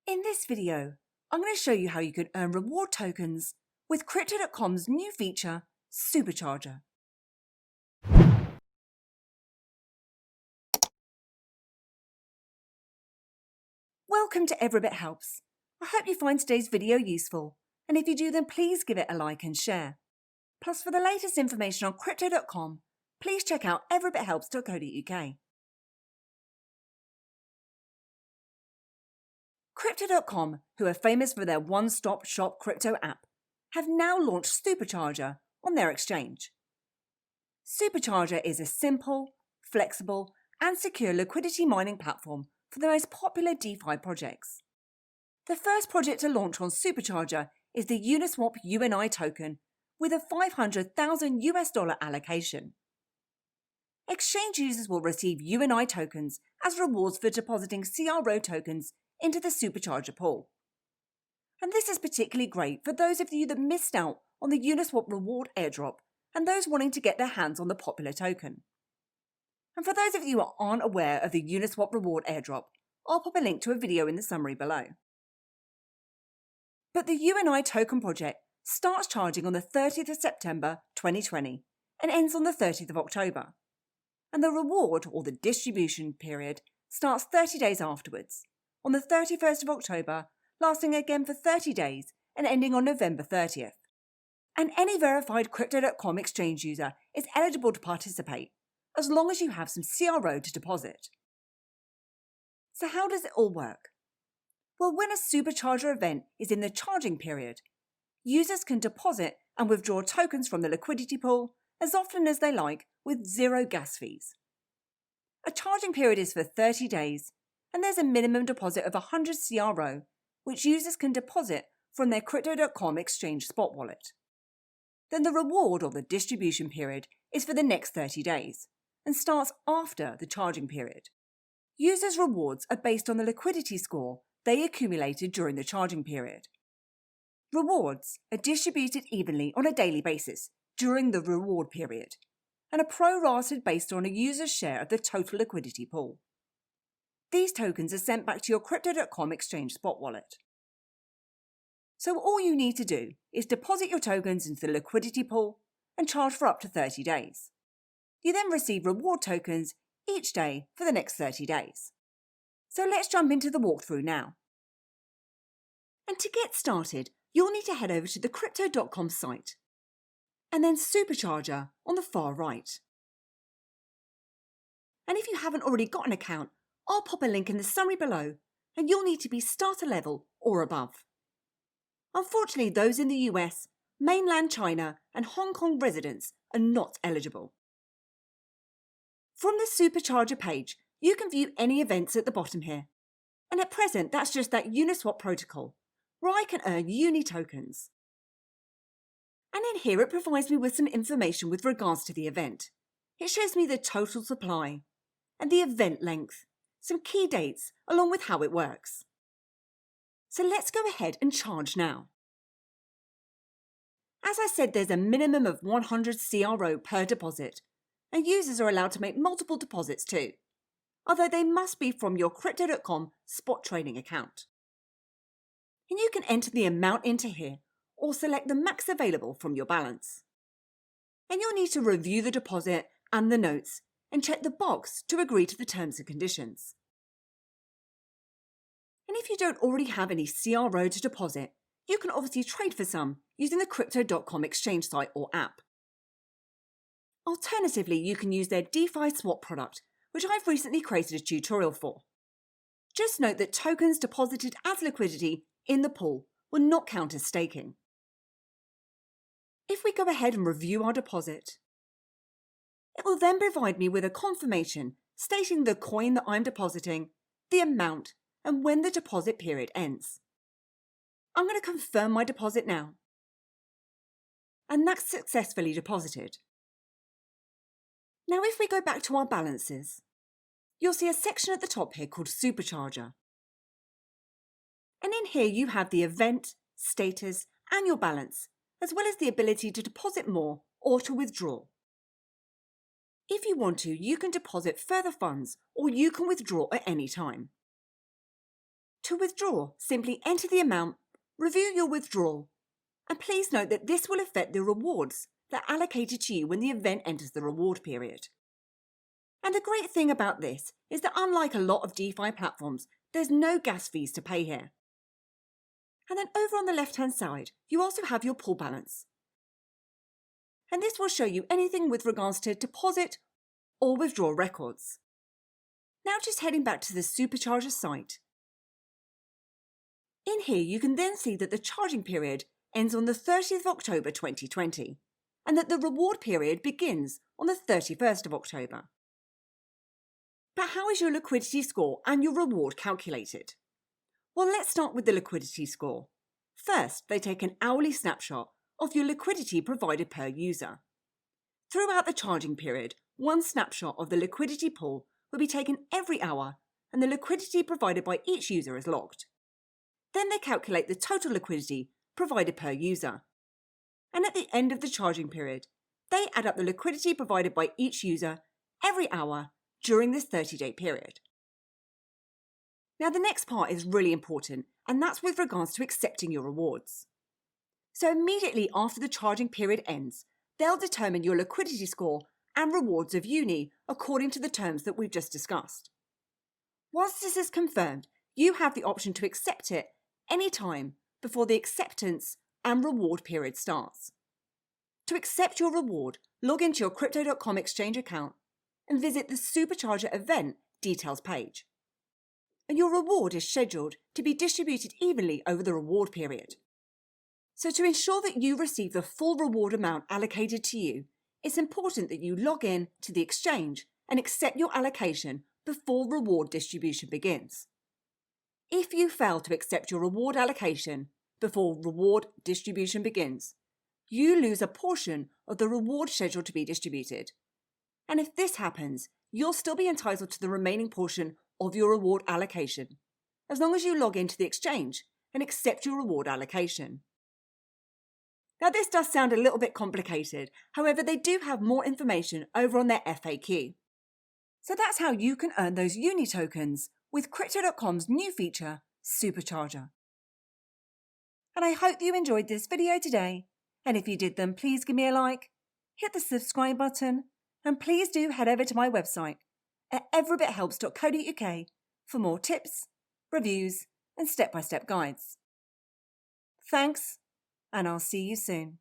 In this video, I'm going to show you how you can earn reward tokens with Crypto.com's new feature, Supercharger. Welcome to Every Bit Helps. I hope you find today's video useful, and if you do, then please give it a like and share. Plus, for the latest information on Crypto.com, please check out everybithelps.co.uk. Crypto.com, who are famous for their one-stop-shop crypto app, have now launched Supercharger on their exchange. Supercharger is a simple, flexible, and secure liquidity mining platform for the most popular DeFi projects. The first project to launch on Supercharger is the Uniswap UNI token with a $500,000 allocation. Exchange users will receive UNI tokens as rewards for depositing CRO tokens into the Supercharger pool. And this is particularly great for those of you that missed out on the Uniswap reward airdrop and those wanting to get their hands on the popular token. And for those of you who aren't aware of the Uniswap reward airdrop, I'll pop a link to a video in the summary below. But the UNI token project starts charging on the 30th of September 2020 and ends on the 30th of October. And the reward, or the distribution period, starts 30 days afterwards, on the 31st of October, lasting again for 30 days and ending on November 30th. And any verified Crypto.com exchange user is eligible to participate, as long as you have some CRO to deposit. So how does it all work? Well, when a Supercharger event is in the charging period, users can deposit and withdraw tokens from the liquidity pool as often as they like with zero gas fees. A charging period is for 30 days, and there's a minimum deposit of 100 CRO, which users can deposit from their Crypto.com exchange spot wallet. Then the reward, or the distribution period, is for the next 30 days and starts after the charging period. Users' rewards are based on the liquidity score they accumulated during the charging period. Rewards are distributed evenly on a daily basis during the reward period and are prorated based on a user's share of the total liquidity pool. These tokens are sent back to your Crypto.com exchange spot wallet. So all you need to do is deposit your tokens into the liquidity pool and charge for up to 30 days. You then receive reward tokens each day for the next 30 days. So let's jump into the walkthrough now. And to get started, you'll need to head over to the Crypto.com site and then Supercharger on the far right. And if you haven't already got an account, I'll pop a link in the summary below and you'll need to be starter level or above. Unfortunately, those in the US, mainland China and Hong Kong residents are not eligible. From the Supercharger page, you can view any events at the bottom here. And at present, that's just that Uniswap protocol, where I can earn UNI tokens. And in here, it provides me with some information with regards to the event. It shows me the total supply and the event length, some key dates, along with how it works. So let's go ahead and charge now. As I said, there's a minimum of 100 CRO per deposit, and users are allowed to make multiple deposits too, although they must be from your Crypto.com spot trading account. And you can enter the amount into here or select the max available from your balance. And you'll need to review the deposit and the notes and check the box to agree to the terms and conditions. And if you don't already have any CRO to deposit, you can obviously trade for some using the Crypto.com exchange site or app. Alternatively, you can use their DeFi swap product, which I've recently created a tutorial for. Just note that tokens deposited as liquidity in the pool will not count as staking. If we go ahead and review our deposit, it will then provide me with a confirmation stating the coin that I'm depositing, the amount, and when the deposit period ends. I'm going to confirm my deposit now. And that's successfully deposited. Now if we go back to our balances, you'll see a section at the top here called Supercharger. And in here you have the event, status, and your balance, as well as the ability to deposit more or to withdraw. If you want to, you can deposit further funds or you can withdraw at any time. To withdraw, simply enter the amount, review your withdrawal, and please note that this will affect the rewards that are allocated to you when the event enters the reward period. And the great thing about this is that unlike a lot of DeFi platforms, there's no gas fees to pay here. And then over on the left-hand side, you also have your pool balance. And this will show you anything with regards to deposit or withdrawal records. Now just heading back to the Supercharger site. In here you can then see that the charging period ends on the 30th of October 2020 and that the reward period begins on the 31st of October. But how is your liquidity score and your reward calculated? Well, let's start with the liquidity score. First, they take an hourly snapshot of your liquidity provided per user. Throughout the charging period, one snapshot of the liquidity pool will be taken every hour and the liquidity provided by each user is logged. Then they calculate the total liquidity provided per user. And at the end of the charging period, they add up the liquidity provided by each user every hour during this 30-day period. Now the next part is really important, and that's with regards to accepting your rewards. So immediately after the charging period ends, they'll determine your liquidity score and rewards of UNI according to the terms that we've just discussed. Once this is confirmed, you have the option to accept it any time before the acceptance and reward period starts. To accept your reward, log into your Crypto.com exchange account and visit the Supercharger event details page. And your reward is scheduled to be distributed evenly over the reward period. So to ensure that you receive the full reward amount allocated to you, it's important that you log in to the exchange and accept your allocation before reward distribution begins. If you fail to accept your reward allocation before reward distribution begins, you lose a portion of the reward scheduled to be distributed. And if this happens, you'll still be entitled to the remaining portion of your reward allocation, as long as you log into the exchange and accept your reward allocation. Now this does sound a little bit complicated, however they do have more information over on their FAQ. So that's how you can earn those UNI tokens with Crypto.com's new feature, Supercharger. And I hope you enjoyed this video today, and if you did then please give me a like, hit the subscribe button, and please do head over to my website at everybithelps.co.uk for more tips, reviews and step-by-step guides. Thanks, and I'll see you soon.